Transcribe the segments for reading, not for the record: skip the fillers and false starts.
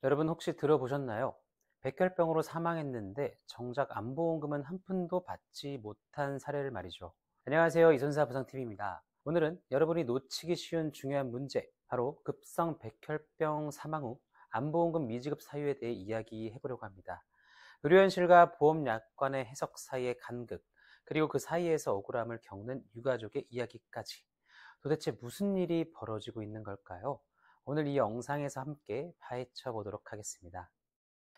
여러분 혹시 들어보셨나요? 백혈병으로 사망했는데 정작 안보험금은 한 푼도 받지 못한 사례를 말이죠. 안녕하세요. 이선사 부상TV입니다. 오늘은 여러분이 놓치기 쉬운 중요한 문제, 바로 급성 백혈병 사망 후 안보험금 미지급 사유에 대해 이야기해 보려고 합니다. 의료현실과 보험약관의 해석 사이의 간극, 그리고 그 사이에서 억울함을 겪는 유가족의 이야기까지. 도대체 무슨 일이 벌어지고 있는 걸까요? 오늘 이 영상에서 함께 파헤쳐 보도록 하겠습니다.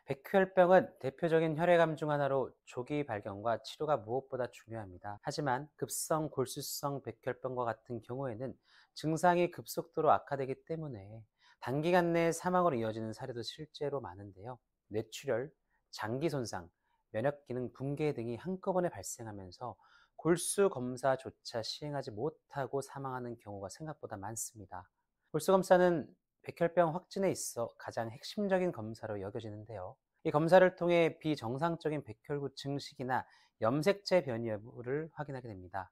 백혈병은 대표적인 혈액암 중 하나로 조기 발견과 치료가 무엇보다 중요합니다. 하지만 급성 골수성 백혈병과 같은 경우에는 증상이 급속도로 악화되기 때문에 단기간 내에 사망으로 이어지는 사례도 실제로 많은데요. 뇌출혈, 장기 손상, 면역 기능 붕괴 등이 한꺼번에 발생하면서 골수 검사조차 시행하지 못하고 사망하는 경우가 생각보다 많습니다. 골수 검사는 백혈병 확진에 있어 가장 핵심적인 검사로 여겨지는데요. 이 검사를 통해 비정상적인 백혈구 증식이나 염색체 변이 여부를 확인하게 됩니다.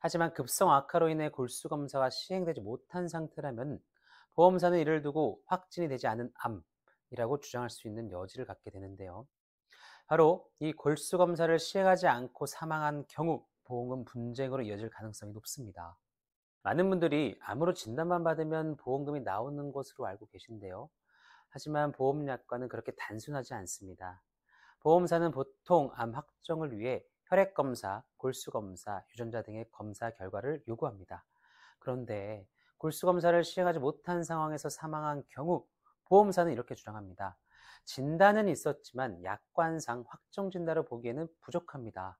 하지만 급성 악화로 인해 골수 검사가 시행되지 못한 상태라면 보험사는 이를 두고 확진이 되지 않은 암이라고 주장할 수 있는 여지를 갖게 되는데요. 바로 이 골수 검사를 시행하지 않고 사망한 경우 보험금 분쟁으로 이어질 가능성이 높습니다. 많은 분들이 암으로 진단만 받으면 보험금이 나오는 것으로 알고 계신데요. 하지만 보험약관은 그렇게 단순하지 않습니다. 보험사는 보통 암 확정을 위해 혈액검사, 골수검사, 유전자 등의 검사 결과를 요구합니다. 그런데 골수검사를 시행하지 못한 상황에서 사망한 경우 보험사는 이렇게 주장합니다. 진단은 있었지만 약관상 확정 진단으로 보기에는 부족합니다.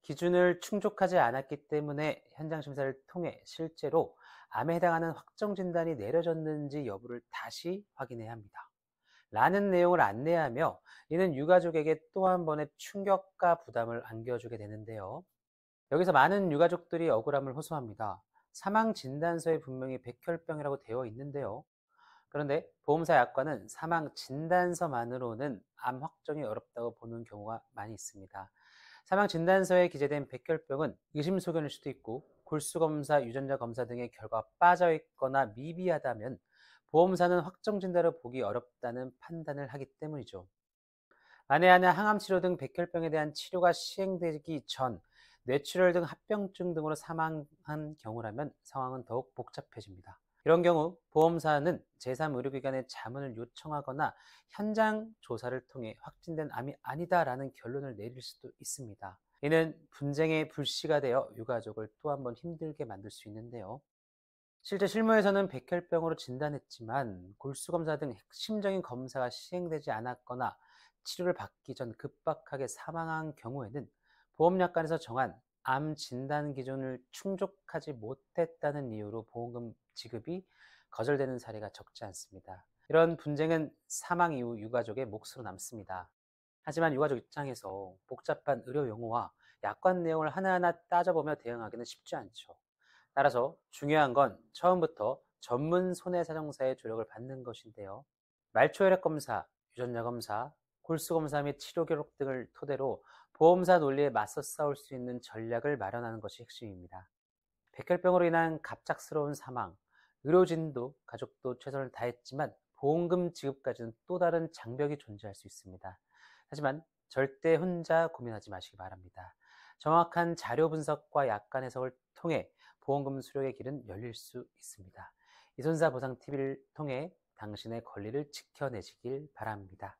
기준을 충족하지 않았기 때문에 현장 심사를 통해 실제로 암에 해당하는 확정 진단이 내려졌는지 여부를 다시 확인해야 합니다. 라는 내용을 안내하며 이는 유가족에게 또 한 번의 충격과 부담을 안겨주게 되는데요. 여기서 많은 유가족들이 억울함을 호소합니다. 사망 진단서에 분명히 백혈병이라고 되어 있는데요. 그런데 보험사 약관은 사망 진단서만으로는 암 확정이 어렵다고 보는 경우가 많이 있습니다. 사망 진단서에 기재된 백혈병은 의심소견일 수도 있고 골수검사, 유전자 검사 등의 결과가 빠져 있거나 미비하다면 보험사는 확정 진단을 보기 어렵다는 판단을 하기 때문이죠. 만에 하나 항암치료 등 백혈병에 대한 치료가 시행되기 전 뇌출혈 등 합병증 등으로 사망한 경우라면 상황은 더욱 복잡해집니다. 이런 경우 보험사는 제3의료기관에 자문을 요청하거나 현장 조사를 통해 확진된 암이 아니다라는 결론을 내릴 수도 있습니다. 이는 분쟁의 불씨가 되어 유가족을 또 한 번 힘들게 만들 수 있는데요. 실제 실무에서는 백혈병으로 진단했지만 골수검사 등 핵심적인 검사가 시행되지 않았거나 치료를 받기 전 급박하게 사망한 경우에는 보험약관에서 정한 암 진단 기준을 충족하지 못했다는 이유로 보험금 지급이 거절되는 사례가 적지 않습니다. 이런 분쟁은 사망 이후 유가족의 몫으로 남습니다. 하지만 유가족 입장에서 복잡한 의료 용어와 약관 내용을 하나하나 따져보며 대응하기는 쉽지 않죠. 따라서 중요한 건 처음부터 전문 손해사정사의 조력을 받는 것인데요. 말초혈액 검사, 유전자 검사, 골수 검사 및 치료 기록 등을 토대로 보험사 논리에 맞서 싸울 수 있는 전략을 마련하는 것이 핵심입니다. 백혈병으로 인한 갑작스러운 사망, 의료진도 가족도 최선을 다했지만 보험금 지급까지는 또 다른 장벽이 존재할 수 있습니다. 하지만 절대 혼자 고민하지 마시기 바랍니다. 정확한 자료 분석과 약관 해석을 통해 보험금 수령의 길은 열릴 수 있습니다. 이손사 보상TV를 통해 당신의 권리를 지켜내시길 바랍니다.